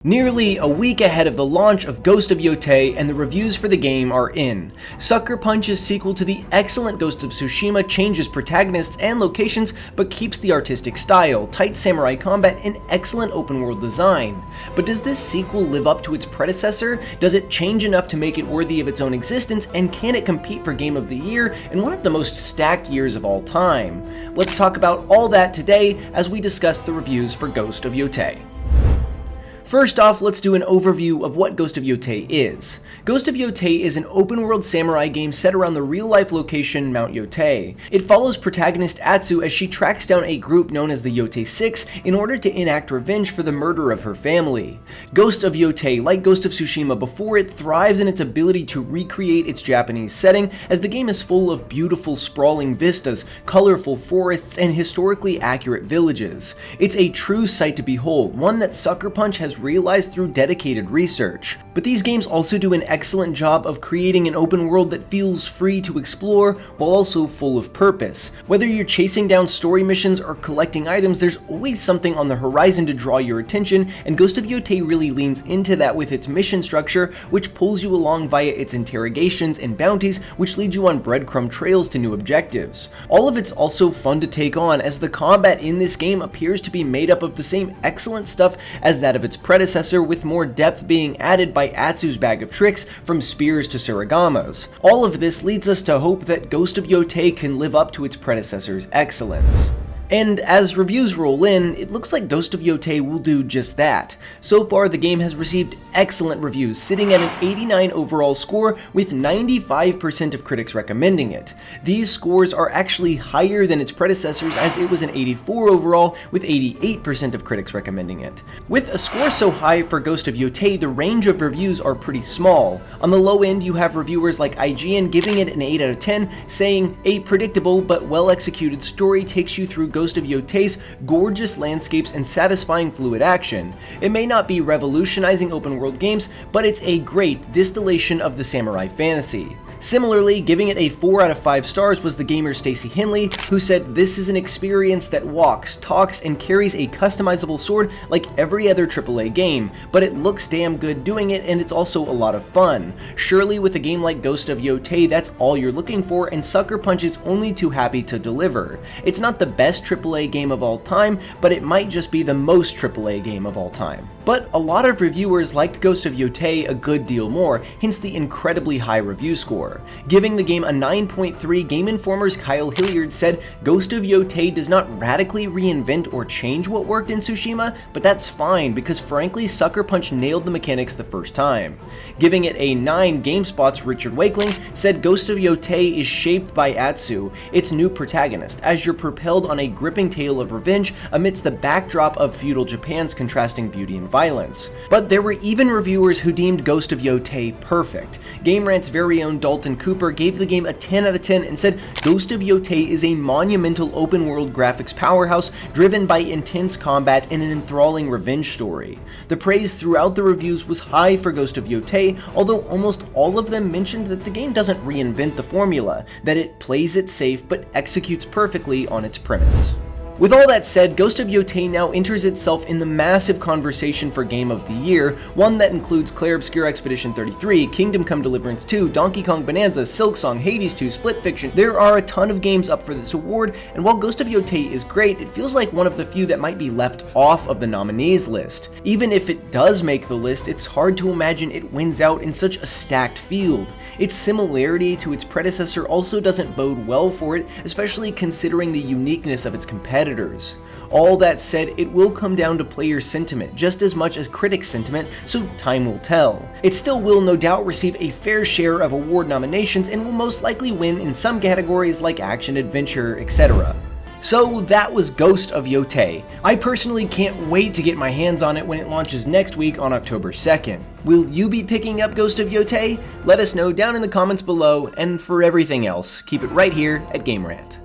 Nearly a week ahead of the launch of Ghost of Yotei, and the reviews for the game are in. Sucker Punch's sequel to the excellent Ghost of Tsushima changes protagonists and locations, but keeps the artistic style, tight samurai combat, and excellent open world design. But does this sequel live up to its predecessor? Does it change enough to make it worthy of its own existence, and can it compete for Game of the Year in one of the most stacked years of all time? Let's talk about all that today as we discuss the reviews for Ghost of Yotei. First off, let's do an overview of what Ghost of Yotei is. Ghost of Yotei is an open-world samurai game set around the real-life location Mount Yotei. It follows protagonist Atsu as she tracks down a group known as the Yotei 6 in order to enact revenge for the murder of her family. Ghost of Yotei, like Ghost of Tsushima before it, thrives in its ability to recreate its Japanese setting, as the game is full of beautiful sprawling vistas, colorful forests, and historically accurate villages. It's a true sight to behold, one that Sucker Punch has realized through dedicated research. But these games also do an excellent job of creating an open world that feels free to explore while also full of purpose. Whether you're chasing down story missions or collecting items, there's always something on the horizon to draw your attention, and Ghost of Yotei really leans into that with its mission structure, which pulls you along via its interrogations and bounties, which lead you on breadcrumb trails to new objectives. All of it's also fun to take on, as the combat in this game appears to be made up of the same excellent stuff as that of its predecessor, with more depth being added by Atsu's bag of tricks, from spears to suragamas. All of this leads us to hope that Ghost of Yotei can live up to its predecessor's excellence. And as reviews roll in, it looks like Ghost of Yotei will do just that. So far, the game has received excellent reviews, sitting at an 89 overall score, with 95% of critics recommending it. These scores are actually higher than its predecessors, as it was an 84 overall, with 88% of critics recommending it. With a score so high for Ghost of Yotei, the range of reviews are pretty small. On the low end, you have reviewers like IGN giving it an 8 out of 10, saying, "A predictable but well-executed story takes you through Ghost of Yotei's gorgeous landscapes and satisfying fluid action. It may not be revolutionizing open world games, but it's a great distillation of the samurai fantasy." Similarly, giving it a 4 out of 5 stars was the gamer Stacy Henley, who said, "This is an experience that walks, talks, and carries a customizable sword like every other AAA game, but it looks damn good doing it, and it's also a lot of fun. Surely with a game like Ghost of Yotei, that's all you're looking for, and Sucker Punch is only too happy to deliver. It's not the best AAA game of all time, but it might just be the most AAA game of all time." But a lot of reviewers liked Ghost of Yotei a good deal more, hence the incredibly high review score. Giving the game a 9.3, Game Informer's Kyle Hilliard said, "Ghost of Yotei does not radically reinvent or change what worked in Tsushima, but that's fine because frankly Sucker Punch nailed the mechanics the first time." Giving it a 9, GameSpot's Richard Wakeling said, "Ghost of Yotei is shaped by Atsu, its new protagonist, as you're propelled on a gripping tale of revenge amidst the backdrop of feudal Japan's contrasting beauty and violence." But there were even reviewers who deemed Ghost of Yotei perfect. Game Rant's very own Dalton Cooper gave the game a 10 out of 10 and said, "Ghost of Yotei is a monumental open-world graphics powerhouse driven by intense combat and an enthralling revenge story." The praise throughout the reviews was high for Ghost of Yotei, although almost all of them mentioned that the game doesn't reinvent the formula, that it plays it safe but executes perfectly on its premise. With all that said, Ghost of Yotei now enters itself in the massive conversation for Game of the Year, one that includes Clair Obscur Expedition 33, Kingdom Come Deliverance 2, Donkey Kong Bonanza, Silksong, Hades 2, Split Fiction. There are a ton of games up for this award, and while Ghost of Yotei is great, it feels like one of the few that might be left off of the nominees list. Even if it does make the list, it's hard to imagine it wins out in such a stacked field. Its similarity to its predecessor also doesn't bode well for it, especially considering the uniqueness of its competitors. All that said, it will come down to player sentiment just as much as critics' sentiment, so time will tell. It still will no doubt receive a fair share of award nominations and will most likely win in some categories like action, adventure, etc. So that was Ghost of Yotei. I personally can't wait to get my hands on it when it launches next week on October 2nd. Will you be picking up Ghost of Yotei? Let us know down in the comments below, and for everything else, keep it right here at Game Rant.